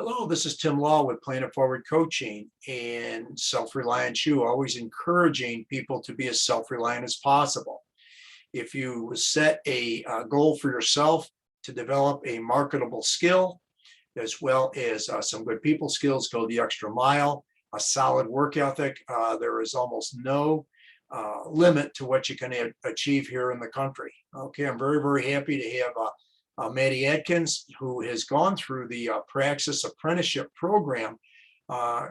Hello, this is Tim Law with Planet Forward Coaching and Self-Reliance You, always encouraging people to be as self-reliant as possible. If you set a goal for yourself to develop a marketable skill, as well as some good people skills, go the extra mile, a solid work ethic, there is almost no limit to what you can achieve here in the country. Okay, I'm very, very happy to have Madison Adkins, who has gone through the Praxis Apprenticeship program.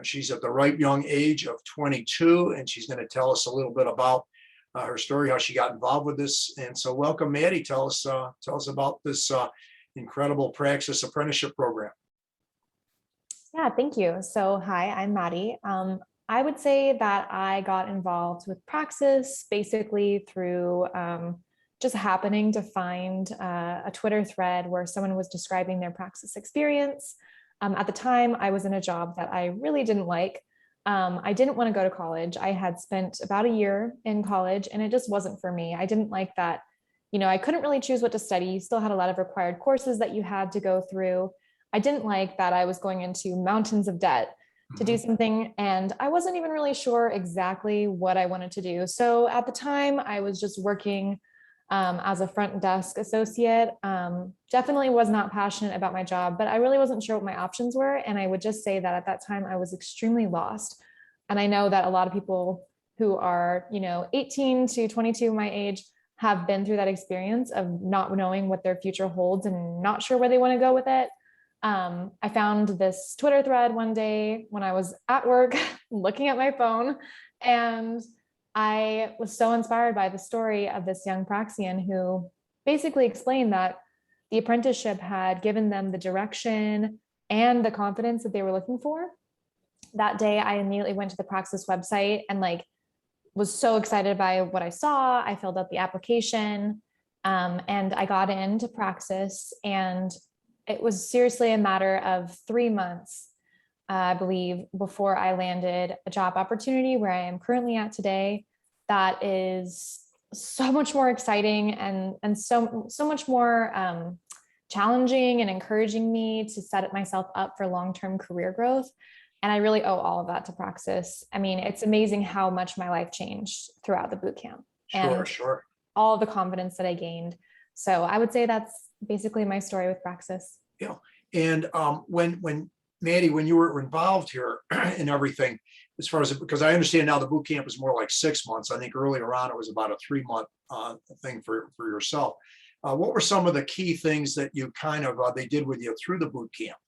She's at the ripe young age of 22, and she's going to tell us a little bit about her story, how she got involved with this. And so, welcome, Maddie. Tell us about this incredible Praxis Apprenticeship program. Yeah, thank you. So, hi, I'm Maddie. I would say that I got involved with Praxis basically through just happening to find a Twitter thread where someone was describing their Praxis experience. At the time, I was in a job that I really didn't like. I didn't want to go to college. I had spent about a year in college and it just wasn't for me. I didn't like that. I couldn't really choose what to study. You still had a lot of required courses that you had to go through. I didn't like that I was going into mountains of debt to do something, and I wasn't even really sure exactly what I wanted to do. So at the time, I was just working as a front desk associate. Definitely was not passionate about my job, but I really wasn't sure what my options were. And I would just say that at that time I was extremely lost. And I know that a lot of people who are, 18 to 22, my age, have been through that experience of not knowing what their future holds and not sure where they want to go with it. I found this Twitter thread one day when I was at work looking at my phone, and I was so inspired by the story of this young Praxian who basically explained that the apprenticeship had given them the direction and the confidence that they were looking for. That day, I immediately went to the Praxis website and was so excited by what I saw. I filled out the application and I got into Praxis, and it was seriously a matter of 3 months, I believe, before I landed a job opportunity where I am currently at today. That is so much more exciting and so much more challenging and encouraging me to set myself up for long-term career growth. And I really owe all of that to Praxis. I mean, it's amazing how much my life changed throughout the boot camp and all of the confidence that I gained. So I would say that's basically my story with Praxis. Yeah. And when Maddie, when you were involved here and everything, as far as, because I understand now the boot camp is more like 6 months. I think earlier on it was about a 3-month thing for yourself. What were some of the key things that you they did with you through the boot camp?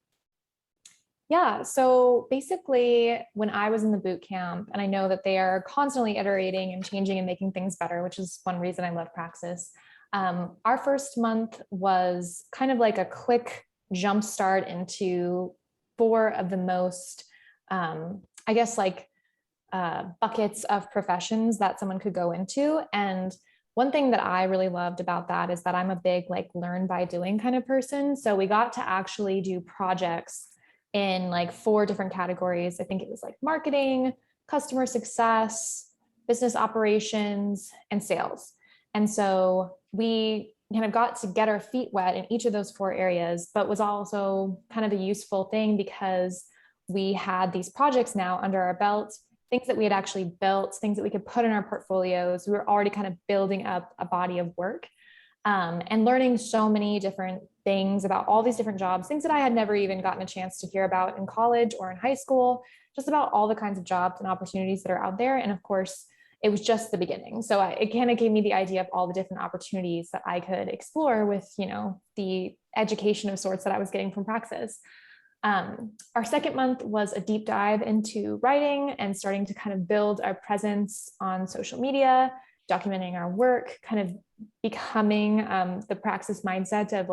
Yeah, so basically when I was in the boot camp, and I know that they are constantly iterating and changing and making things better, which is one reason I love Praxis. Our first month was kind of like a quick jump start into 4 of the most, buckets of professions that someone could go into. And one thing that I really loved about that is that I'm a big learn by doing kind of person. So we got to actually do projects in 4 different categories. I think it was marketing, customer success, business operations, and sales. And so we kind of got to get our feet wet in each of those 4 areas, but was also kind of a useful thing because we had these projects now under our belt, things that we had actually built, things that we could put in our portfolios. We were already kind of building up a body of work and learning so many different things about all these different jobs, things that I had never even gotten a chance to hear about in college or in high school, just about all the kinds of jobs and opportunities that are out there. And of course, it was just the beginning. So it kind of gave me the idea of all the different opportunities that I could explore with, the education of sorts that I was getting from Praxis. Our second month was a deep dive into writing and starting to kind of build our presence on social media, documenting our work, kind of becoming the Praxis mindset of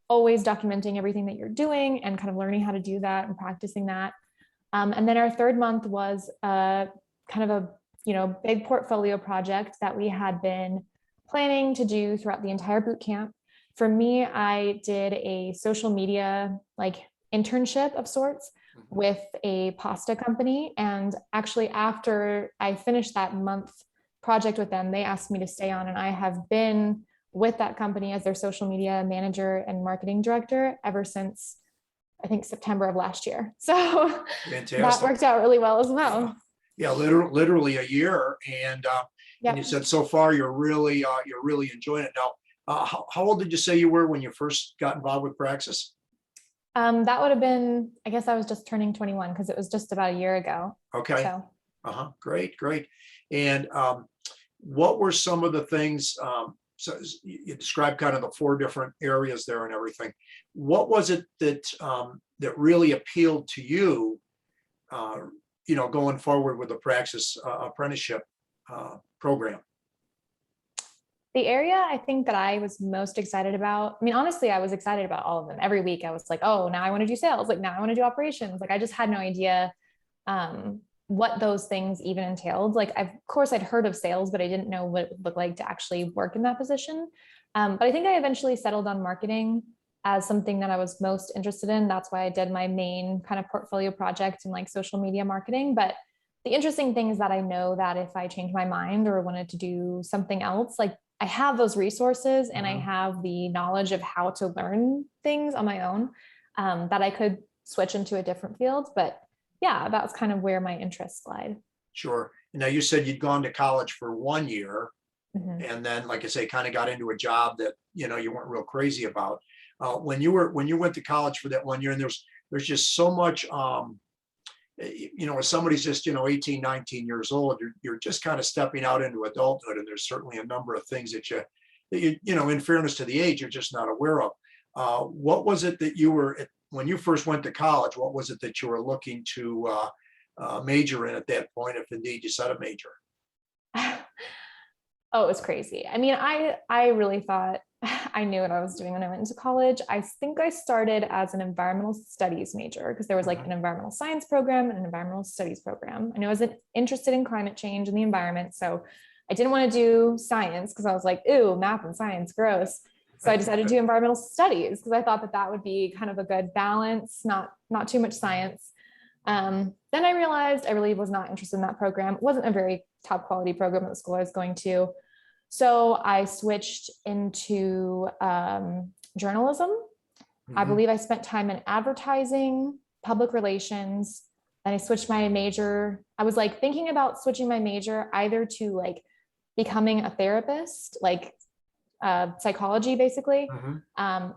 always documenting everything that you're doing and kind of learning how to do that and practicing that. And then our third month was kind of a big portfolio project that we had been planning to do throughout the entire boot camp. For me, I did a social media internship of sorts with a pasta company. And actually, after I finished that month project with them, they asked me to stay on, and I have been with that company as their social media manager and marketing director ever since I think September of last year. So Fantastic. that worked out really well as well. Yeah, literally a year. And Yep. you said so far you're really enjoying it. Now, how old did you say you were when you first got involved with Praxis? That would have been, I guess I was just turning 21 because it was just about a year ago. Okay. So Great. And what were some of the things? So you described kind of the 4 different areas there and everything. What was it that that really appealed to you? Going forward with the Praxis Apprenticeship program. the area I think that I was most excited about, I mean, honestly, I was excited about all of them. Every week I was like, oh, now I want to do sales. Like now I want to do operations. Like I just had no idea what those things even entailed. Like, of course I'd heard of sales, but I didn't know what it would look like to actually work in that position. But I think I eventually settled on marketing as something that I was most interested in. That's why I did my main kind of portfolio project in like social media marketing. But the interesting thing is that I know that if I changed my mind or wanted to do something else, like I have those resources and I have the knowledge of how to learn things on my own, that I could switch into a different field. But yeah, that's kind of where my interests lied. Sure. Now you said you'd gone to college for 1 year, Mhm. and then, like I say, kind of got into a job that you weren't real crazy about. When you went to college for that 1 year, and there's just so much. When somebody's just 18, 19 years old, you're just kind of stepping out into adulthood, and there's certainly a number of things that in fairness to the age, you're just not aware of. What was it that you were when you first went to college? What was it that you were looking to major in at that point, if indeed you set a major? Oh, it was crazy. I mean, I really thought I knew what I was doing when I went into college. I think I started as an environmental studies major because there was like an environmental science program and an environmental studies program. I knew I was interested in climate change and the environment. So I didn't want to do science because I was like, ooh, math and science, gross. So I decided to do environmental studies because I thought that would be kind of a good balance, not too much science. Then I realized I really was not interested in that program. It wasn't a very top quality program at the school I was going to. So I switched into journalism. I believe I spent time in advertising, public relations. Then I switched my major. I was like thinking about switching my major either to like becoming a therapist, like psychology basically,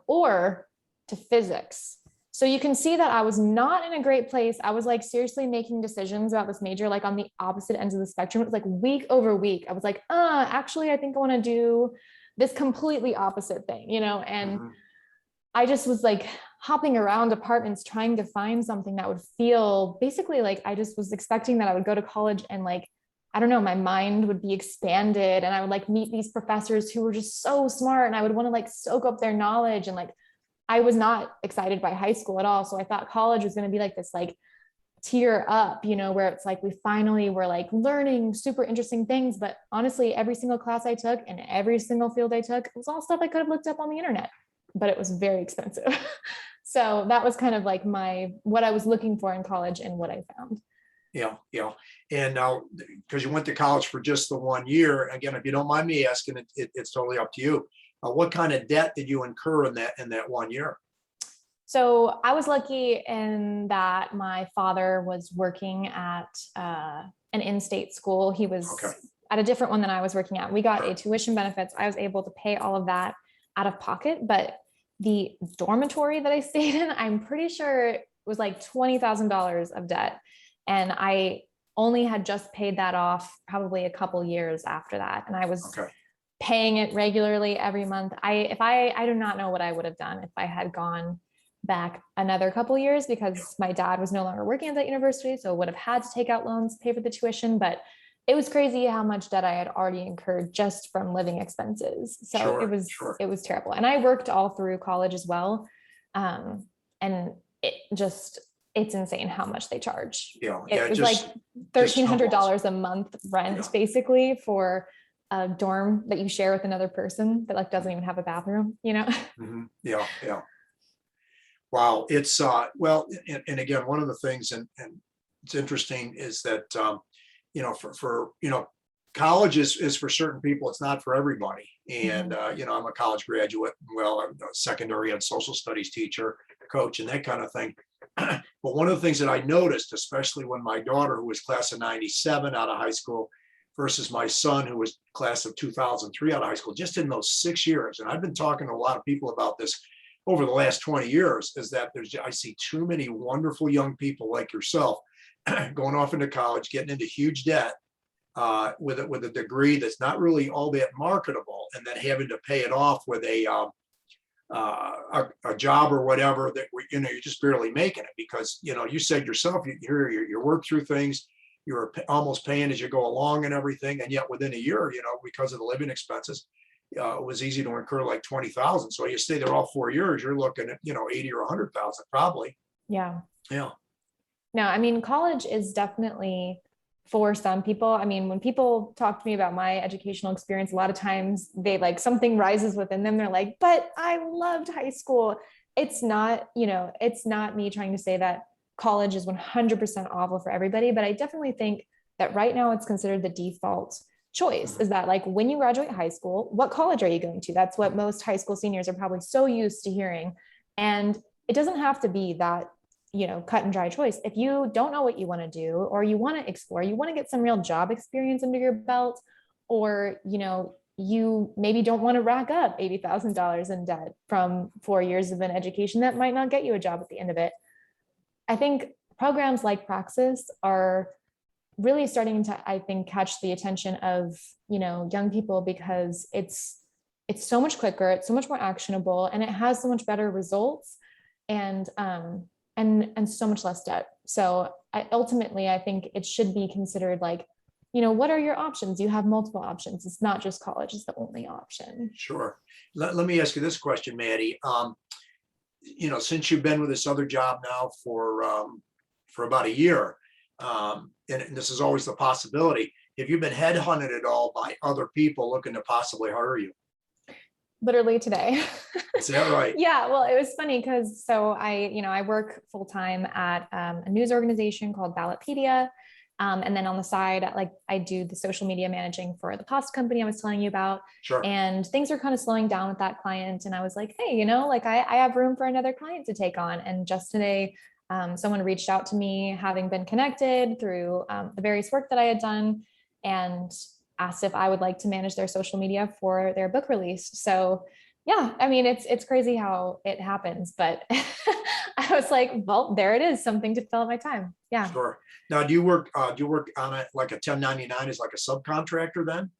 or to physics. So you can see that I was not in a great place. I was like seriously making decisions about this major, like on the opposite ends of the spectrum. It was like week over week. I was like, actually, I think I want to do this completely opposite thing, and I just was like hopping around apartments trying to find something that would feel basically like I just was expecting that I would go to college and like, I don't know, my mind would be expanded and I would like meet these professors who were just so smart and I would want to like soak up their knowledge. And like, I was not excited by high school at all. So I thought college was going to be like this, like tier up, where it's like, we finally were like learning super interesting things. But honestly, every single class I took and every single field I took, it was all stuff I could have looked up on the internet, but it was very expensive. So that was kind of like what I was looking for in college and what I found. Yeah. And now, because you went to college for just the 1 year, again, if you don't mind me asking, it's totally up to you. What kind of debt did you incur in that 1 year? So I was lucky in that my father was working at an in-state school. He was at a different one than I was working at. We got a tuition benefits. I was able to pay all of that out of pocket, but the dormitory that I stayed in, I'm pretty sure it was like $20,000 of debt. And I only had just paid that off probably a couple years after that. And I was paying it regularly every month. I do not know what I would have done if I had gone back another couple years because my dad was no longer working at that university. So I would have had to take out loans, pay for the tuition, but it was crazy how much debt I had already incurred just from living expenses. So it was terrible. And I worked all through college as well. And it's insane how much they charge. It was like $1,300 a month rent basically for a dorm that you share with another person that like doesn't even have a bathroom, Yeah. Wow. It's well, and again, one of the things, and it's interesting is that, for college is for certain people. It's not for everybody. And, I'm a college graduate. Well, I'm a secondary and social studies teacher, coach, and that kind of thing. But one of the things that I noticed, especially when my daughter, who was class of 97 out of high school, versus my son, who was class of 2003 out of high school, just in those 6 years. And I've been talking to a lot of people about this over the last 20 years, is that I see too many wonderful young people like yourself going off into college, getting into huge debt with a degree that's not really all that marketable, and then having to pay it off with a job or whatever that you're just barely making it, because you said yourself, you work through things, you're almost paying as you go along and everything, and yet within a year, because of the living expenses, it was easy to incur like 20,000. So you stay there all 4 years, you're looking at 80 or 100,000 probably. Yeah. Yeah. No, I mean, college is definitely for some people. I mean, when people talk to me about my educational experience, a lot of times they something rises within them. They're like, but I loved high school. It's not me trying to say that college is 100% awful for everybody, but I definitely think that right now it's considered the default choice, is that when you graduate high school, what college are you going to? That's what most high school seniors are probably so used to hearing. And it doesn't have to be that cut and dry choice. If you don't know what you want to do, or you want to explore, you want to get some real job experience under your belt, or, you maybe don't want to rack up $80,000 in debt from 4 years of an education that might not get you a job at the end of it. I think programs like Praxis are really starting to, I think, catch the attention of, young people, because it's so much quicker, it's so much more actionable, and it has so much better results, and so much less debt. So ultimately, I think it should be considered what are your options? You have multiple options. It's not just college is the only option. Sure. Let me ask you this question, Maddie. Since you've been with this other job now for about a year, and this is always the possibility, have you been headhunted at all by other people looking to possibly hire you? Literally today. Is that right? Yeah. Well, it was funny because I work full time at a news organization called 𝙈𝙀𝘿𝘾𝙄𝘼. And then on the side, I do the social media managing for the pasta company I was telling you about. Sure. And things are kind of slowing down with that client. And I was like, hey, I have room for another client to take on. And just today, someone reached out to me, having been connected through the various work that I had done, and asked if I would like to manage their social media for their book release. So yeah, I mean, it's crazy how it happens, but I was like, well, there it is, something to fill out my time. Yeah. Sure. Now, do you work on it like a 1099 as like a subcontractor then?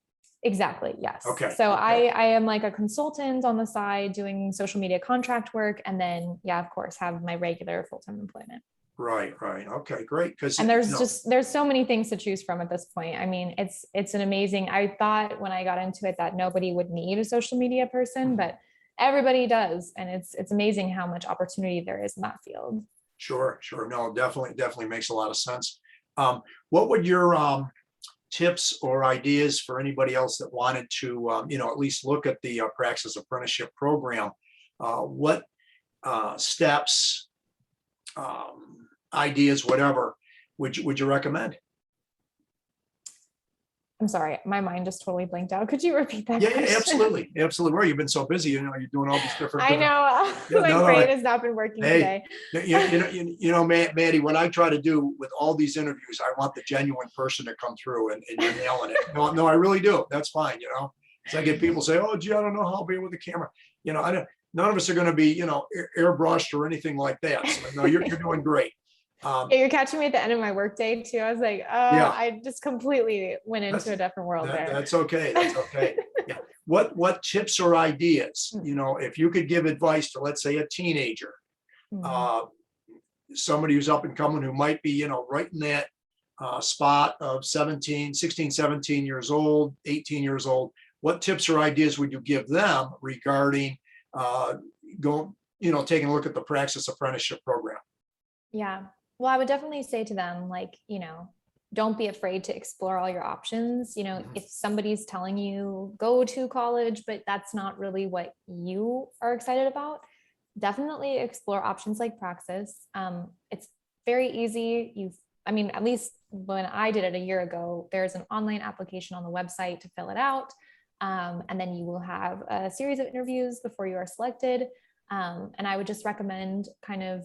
Exactly. Yes. Okay. So okay. I am like a consultant on the side doing social media contract work. And then, yeah, of course, have my regular full-time employment. Right. Okay, great. And there's so many things to choose from at this point. I mean, it's an amazing, I thought when I got into it that nobody would need a social media person, but everybody does. And it's amazing how much opportunity there is in that field. Sure. No, definitely makes a lot of sense. What would your tips or ideas for anybody else that wanted to, at least look at the Praxis Apprenticeship program? What steps, ideas, whatever, would you recommend? I'm sorry, my mind just totally blanked out. Could you repeat that? Yeah, question? absolutely. Well, you've been so busy, you're doing all these different. I know. My brain has not been working today. Maddie, what I try to do with all these interviews, I want the genuine person to come through, and you're nailing it. No, I really do. That's fine. So I get people say, "Oh, gee, I don't know how I'll be with the camera." None of us are going to be, airbrushed or anything like that. So no, you're doing great. You're catching me at the end of my workday too. I was like, oh, yeah. I just completely went into a different world there. That's okay. Yeah. What tips or ideas, if you could give advice to, let's say, a teenager, somebody who's up and coming, who might be, right in that spot of 16, 17 years old, 18 years old, what tips or ideas would you give them regarding taking a look at the Praxis Apprenticeship program? Yeah. Well, I would definitely say to them, don't be afraid to explore all your options. If somebody's telling you go to college, but that's not really what you are excited about, definitely explore options like Praxis. It's very easy. I mean, at least when I did it a year ago, there's an online application on the website to fill it out. And then you will have a series of interviews before you are selected. And I would just recommend kind of,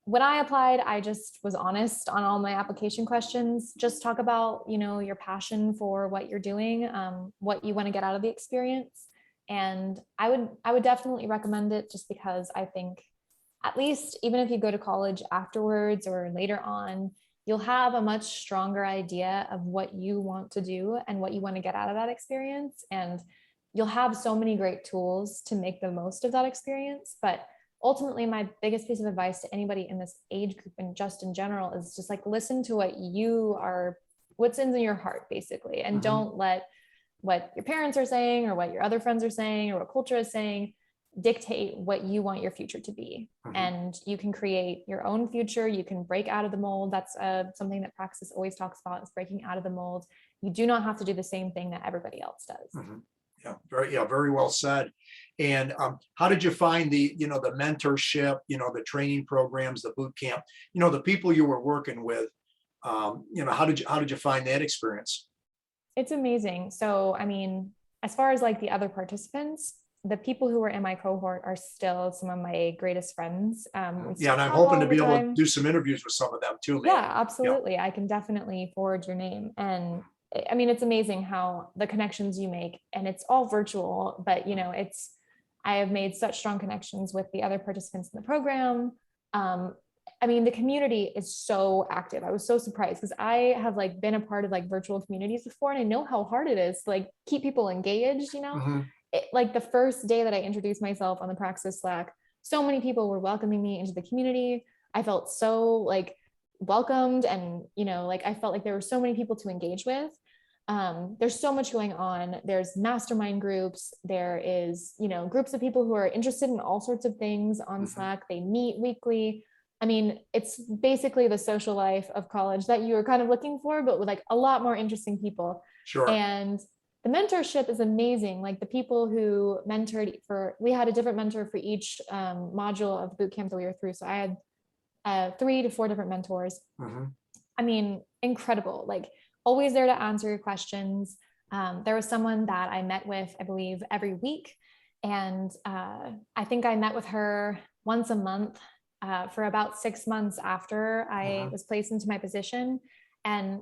when I applied, I just was honest on all my application questions. Just talk about, your passion for what you're doing, what you want to get out of the experience. And I would definitely recommend it, just because I think, at least even if you go to college afterwards or later on, you'll have a much stronger idea of what you want to do and what you want to get out of that experience. And you'll have so many great tools to make the most of that experience. But ultimately, my biggest piece of advice to anybody in this age group and just in general is just like, listen to what's in your heart, basically. And don't let what your parents are saying or what your other friends are saying or what culture is saying dictate what you want your future to be. And you can create your own future. You can break out of the mold. That's something that Praxis always talks about, is breaking out of the mold. You do not have to do the same thing that everybody else does. Yeah, very well said. And how did you find the mentorship, the training programs, the boot camp, the people you were working with? How did you find that experience? It's amazing. So, I mean, as far as like the other participants, the people who were in my cohort are still some of my greatest friends. And I'm hoping to be able to do some interviews with some of them too, man. Yeah, absolutely. I can definitely forward your name. And I mean, it's amazing how the connections you make, and it's all virtual, but I have made such strong connections with the other participants in the program. I mean, the community is so active. I was so surprised, because I have like been a part of like virtual communities before, and I know how hard it is to like keep people engaged, like the first day that I introduced myself on the Praxis Slack, so many people were welcoming me into the community. I felt so like welcomed, and like I felt like there were so many people to engage with. There's so much going on. There's mastermind groups. There is, groups of people who are interested in all sorts of things on Slack. They meet weekly. I mean, it's basically the social life of college that you were kind of looking for, but with like a lot more interesting people. Sure. And the mentorship is amazing. Like the people who mentored we had a different mentor for each module of the bootcamp that we were through. So I had 3 to 4 different mentors. I mean, incredible, like always there to answer your questions. There was someone that I met with, I believe, every week. And I think I met with her once a month for about 6 months after I was placed into my position. And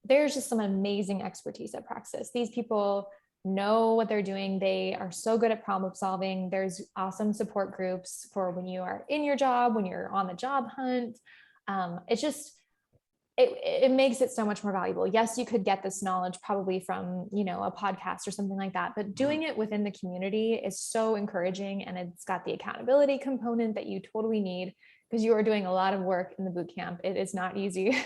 there's just some amazing expertise at Praxis. These people know what they're doing. They are so good at problem solving. There's awesome support groups for when you are in your job, when you're on the job hunt. It makes it so much more valuable. Yes, you could get this knowledge probably from, a podcast or something like that, but doing it within the community is so encouraging, and it's got the accountability component that you totally need, because you are doing a lot of work in the boot camp. It is not easy.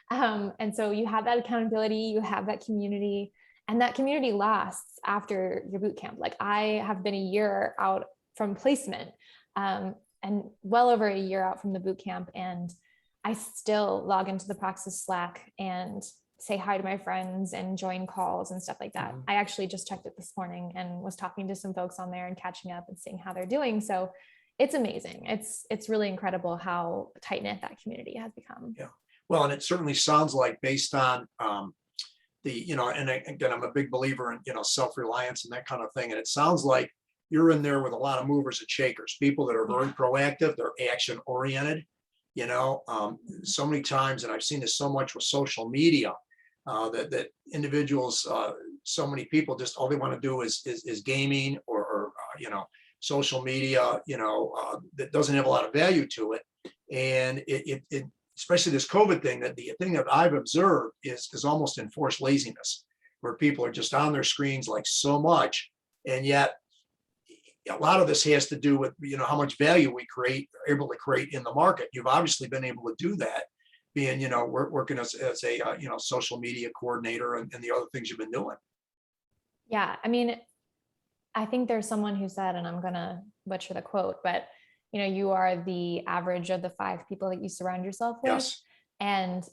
And so you have that accountability, you have that community, and that community lasts after your boot camp. Like I have been a year out from placement, and well over a year out from the boot camp, and I still log into the Praxis Slack and say hi to my friends and join calls and stuff like that. I actually just checked it this morning and was talking to some folks on there and catching up and seeing how they're doing. So it's amazing. It's really incredible how tight-knit that community has become. Yeah. Well, and it certainly sounds like, based on and again, I'm a big believer in, self-reliance and that kind of thing. And it sounds like you're in there with a lot of movers and shakers, people that are very proactive, they're action oriented. So many times, and I've seen this so much with social media, that individuals, so many people just all they want to do is gaming or social media, that doesn't have a lot of value to it. And it especially this COVID thing, that the thing that I've observed is almost enforced laziness, where people are just on their screens like so much, and yet a lot of this has to do with how much value we are able to create in the market. You've obviously been able to do that, being working as a social media coordinator and the other things you've been doing. Yeah, I mean, I think there's someone who said, and I'm gonna butcher the quote, but you are the average of the 5 people that you surround yourself with. Yes. And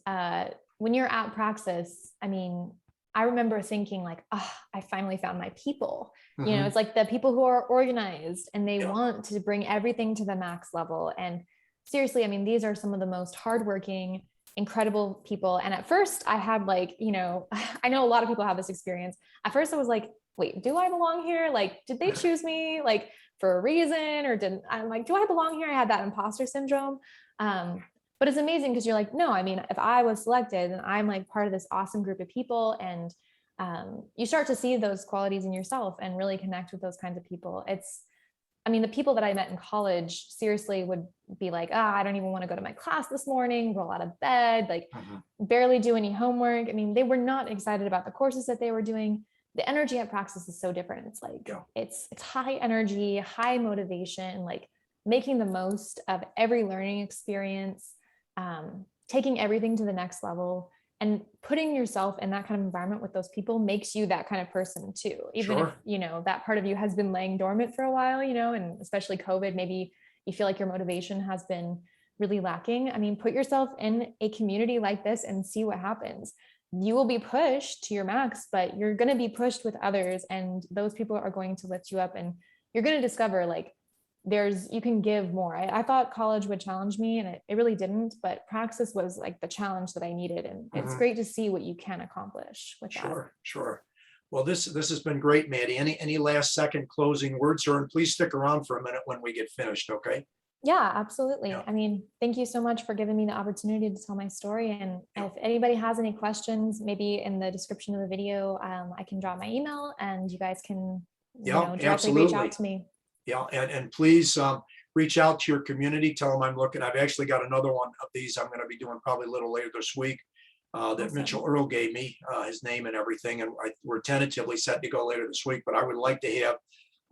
when you're at Praxis, I mean, I remember thinking like, oh, I finally found my people. It's like the people who are organized and they want to bring everything to the max level. And seriously, I mean, these are some of the most hardworking, incredible people. And at first I had like, I know a lot of people have this experience. At first I was like, wait, do I belong here? Like, did they choose me like for a reason, or didn't? I'm like, do I belong here? I had that imposter syndrome. But it's amazing because you're like, no, I mean, if I was selected and I'm like part of this awesome group of people, and you start to see those qualities in yourself and really connect with those kinds of people. I mean, the people that I met in college seriously would be like, I don't even want to go to my class this morning, roll out of bed, like barely do any homework. I mean, they were not excited about the courses that they were doing. The energy at Praxis is so different. It's like, it's high energy, high motivation, like making the most of every learning experience, taking everything to the next level. And putting yourself in that kind of environment with those people makes you that kind of person too. Even if, that part of you has been laying dormant for a while, and especially COVID, maybe you feel like your motivation has been really lacking. I mean, put yourself in a community like this and see what happens. You will be pushed to your max, but you're going to be pushed with others, and those people are going to lift you up, and you're going to discover like, you can give more. I thought college would challenge me, and it really didn't, but Praxis was like the challenge that I needed. And it's great to see what you can accomplish with that. Sure. Well, this has been great, Maddie. Any last second closing words, or please stick around for a minute when we get finished. Okay. Yeah, absolutely. I mean, thank you so much for giving me the opportunity to tell my story. And if anybody has any questions, maybe in the description of the video, I can drop my email and you guys can directly reach out to me. Yeah, and please reach out to your community. Tell them I'm looking. I've actually got another one of these I'm going to be doing probably a little later this week that 𝙎𝙊𝘾𝙄𝘼 gave me, his name and everything. And we're tentatively set to go later this week. But I would like to have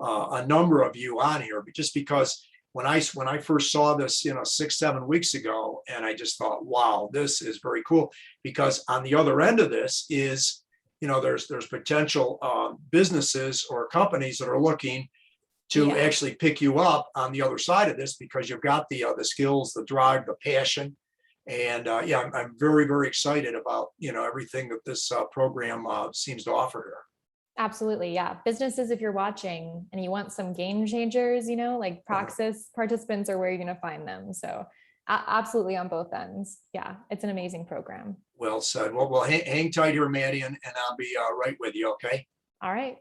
a number of you on here, but just because when I first saw this, 6-7 weeks ago, and I just thought, wow, this is very cool. Because on the other end of this is, there's potential businesses or companies that are looking to actually pick you up on the other side of this, because you've got the skills, the drive, the passion. And I'm very, very excited about, everything that this program seems to offer here. Absolutely. Yeah. Businesses, if you're watching and you want some game changers, like Praxis participants are where you're going to find them. So absolutely on both ends. Yeah. It's an amazing program. Well said. Well, hang tight here, Maddie, and I'll be right with you. Okay. All right.